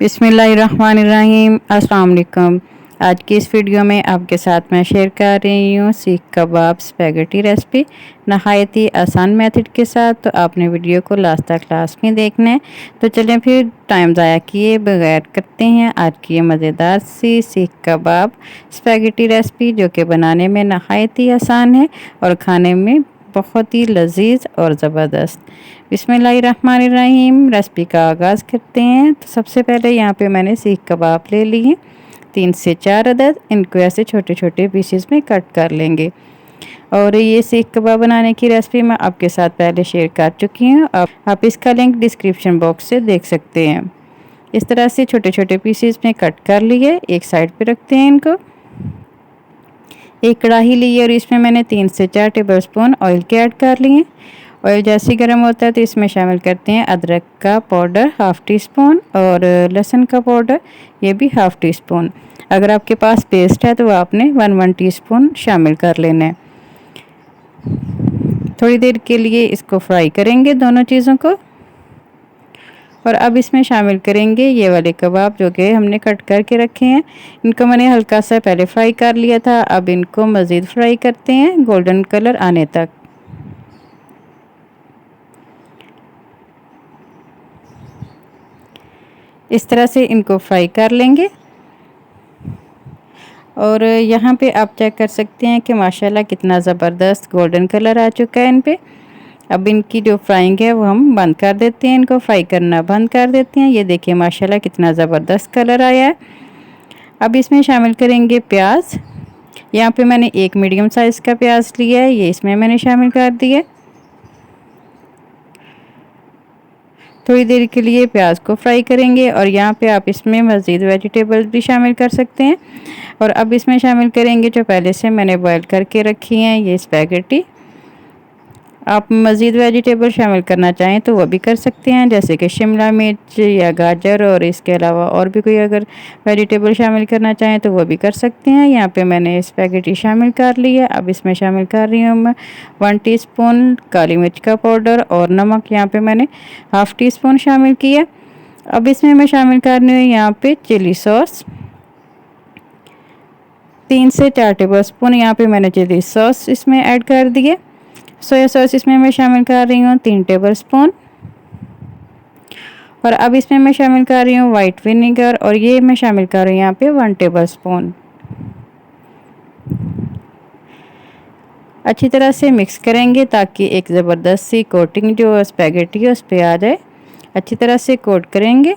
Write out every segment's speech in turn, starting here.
बिस्मिल्लाहिर्रहमानिर्रहीम। अस्सलाम वालेकुम। आज की इस वीडियो में आपके साथ मैं शेयर कर रही हूँ सीख कबाब स्पैगेटी रेसिपी नहायत ही आसान मेथड के साथ। तो आपने वीडियो को लास्ट तक लाजमी देखना है। तो चलें फिर टाइम ज़ाया किए बगैर करते हैं आज की ये मज़ेदार सी सीख कबाब स्पैगेटी रेसिपी, जो कि बनाने में नहायत ही आसान है और खाने में बहुत ही लजीज और ज़बरदस्त। बिस्मिल्लाहिर्रहमानिर्रहीम। रेसिपी का आगाज़ करते हैं। तो सबसे पहले यहाँ पे मैंने सीख कबाब ले लिए 3 से 4 अदद। इनको ऐसे छोटे छोटे पीसेस में कट कर लेंगे। और ये सीख कबाब बनाने की रेसिपी मैं आपके साथ पहले शेयर कर चुकी हूँ। आप इसका लिंक डिस्क्रिप्शन बॉक्स से देख सकते हैं। इस तरह से छोटे छोटे पीसेस में कट कर लिए। एक साइड पे रखते हैं इनको। एक कढ़ाई ली और इसमें मैंने 3 से 4 टेबलस्पून ऑयल के ऐड कर लिए। ऑयल जैसे गर्म होता है तो इसमें शामिल करते हैं अदरक का पाउडर हाफ़ टी स्पून और लहसुन का पाउडर ये भी हाफ़ टी स्पून। अगर आपके पास पेस्ट है तो आपने 1 टीस्पून शामिल कर लेना है। थोड़ी देर के लिए इसको फ्राई करेंगे दोनों चीज़ों को। और अब इसमें शामिल करेंगे ये वाले कबाब जो कि हमने कट करके रखे हैं। इनको मैंने हल्का सा पहले फ्राई कर लिया था। अब इनको मज़ीद फ्राई करते हैं गोल्डन कलर आने तक। इस तरह से इनको फ्राई कर लेंगे। और यहाँ पे आप चेक कर सकते हैं कि माशाल्लाह कितना ज़बरदस्त गोल्डन कलर आ चुका है इन पे। अब इनकी जो फ्राइंग है वो हम बंद कर देते हैं। इनको फ्राई करना बंद कर देते हैं। ये देखिए माशाल्लाह कितना ज़बरदस्त कलर आया है। अब इसमें शामिल करेंगे प्याज। यहाँ पे मैंने एक मीडियम साइज़ का प्याज लिया है, ये इसमें मैंने शामिल कर दिया। थोड़ी देर के लिए प्याज को फ्राई करेंगे और यहाँ पे आप इसमें मज़ीद वेजिटेबल्स भी शामिल कर सकते हैं। और अब इसमें शामिल करेंगे जो पहले से मैंने बॉयल करके रखी हैं ये स्पैगेटी। आप मज़ीद वेजिटेबल शामिल करना चाहें तो वह भी कर सकते हैं, जैसे कि शिमला मिर्च या गाजर, और इसके अलावा और भी कोई अगर वेजिटेबल शामिल करना चाहें तो वह भी कर सकते हैं। यहाँ पे मैंने स्पैगेटी शामिल कर ली है। अब इसमें शामिल कर रही हूँ मैं 1 टीस्पून काली मिर्च का पाउडर और नमक यहाँ पे मैंने हाफ़ टी स्पून शामिल किया। अब इसमें मैं शामिल कर रही हूँ यहाँ पे चिली सॉस 3 से 4 टेबलस्पून। यहाँ पे मैंने चिली सॉस इसमें ऐड कर दिए। सोया सॉस इसमें मैं शामिल कर रही हूँ 3 टेबलस्पून। और अब इसमें मैं शामिल कर रही हूँ वाइट विनेगर, और ये मैं शामिल कर रही हूँ यहाँ पे 1 टेबलस्पून। अच्छी तरह से मिक्स करेंगे ताकि एक ज़बरदस्त सी कोटिंग जो स्पैगेटी है उस पर आ जाए। अच्छी तरह से कोट करेंगे।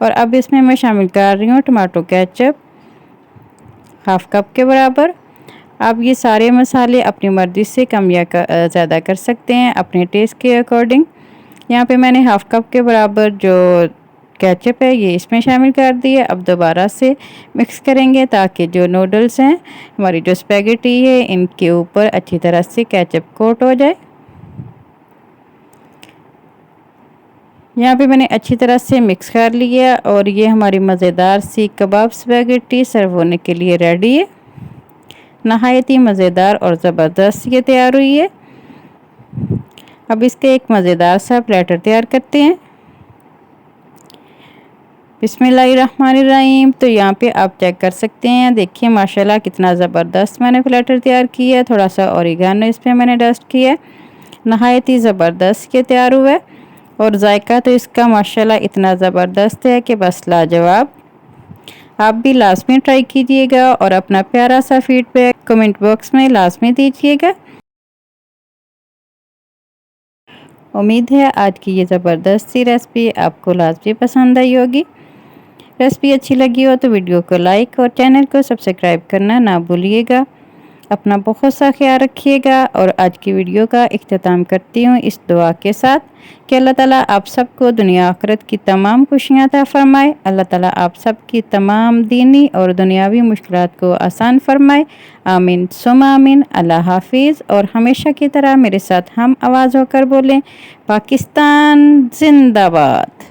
और अब इसमें मैं शामिल कर रही हूँ टमाटो केचप हाफ़ कप के बराबर। आप ये सारे मसाले अपनी मर्ज़ी से कम या ज़्यादा कर सकते हैं अपने टेस्ट के अकॉर्डिंग। यहाँ पे मैंने हाफ़ कप के बराबर जो केचप है ये इसमें शामिल कर दिए। अब दोबारा से मिक्स करेंगे ताकि जो नूडल्स हैं हमारी जो स्पैगेटी है इनके ऊपर अच्छी तरह से केचप कोट हो जाए। यहाँ पे मैंने अच्छी तरह से मिक्स कर लिया और ये हमारी मज़ेदार सी कबाब स्पैगेटी सर्व होने के लिए रेडी है। नहायत ही मज़ेदार और ज़बरदस्त ये तैयार हुई है। अब इसके एक मज़ेदार सा प्लेटर तैयार करते हैं। बिस्मिल्लाहिर्रहमानिर्रहीम। तो यहाँ पे आप चेक कर सकते हैं, देखिए माशाल्लाह कितना ज़बरदस्त मैंने प्लेटर तैयार किया है। थोड़ा सा ऑरिगानो इस पर मैंने डस्ट किया है। नहायत ही ज़बरदस्त ये तैयार हुआ है और जायका तो इसका माशाल्लाह इतना ज़बरदस्त है कि बस लाजवाब। आप भी लाजमी ट्राई कीजिएगा और अपना प्यारा सा फीडबैक कमेंट बॉक्स में लाजमी दीजिएगा। उम्मीद है आज की ये ज़बरदस्त सी रेसिपी आपको लाजमी पसंद आई होगी। रेसिपी अच्छी लगी हो तो वीडियो को लाइक और चैनल को सब्सक्राइब करना ना भूलिएगा। अपना बहुत सा ख्याल रखिएगा और आज की वीडियो का इख्तिताम करती हूँ इस दुआ के साथ कि अल्लाह ताला आप सबको दुनिया आखिरत की तमाम खुशियाँ अता फरमाए। अल्लाह ताला आप सबकी तमाम दीनी और दुनियावी मुश्किलात को आसान फरमाए। आमीन सुम्मा आमीन। अल्लाह हाफिज़। और हमेशा की तरह मेरे साथ हम आवाज़ होकर बोलें, पाकिस्तान जिंदाबाद।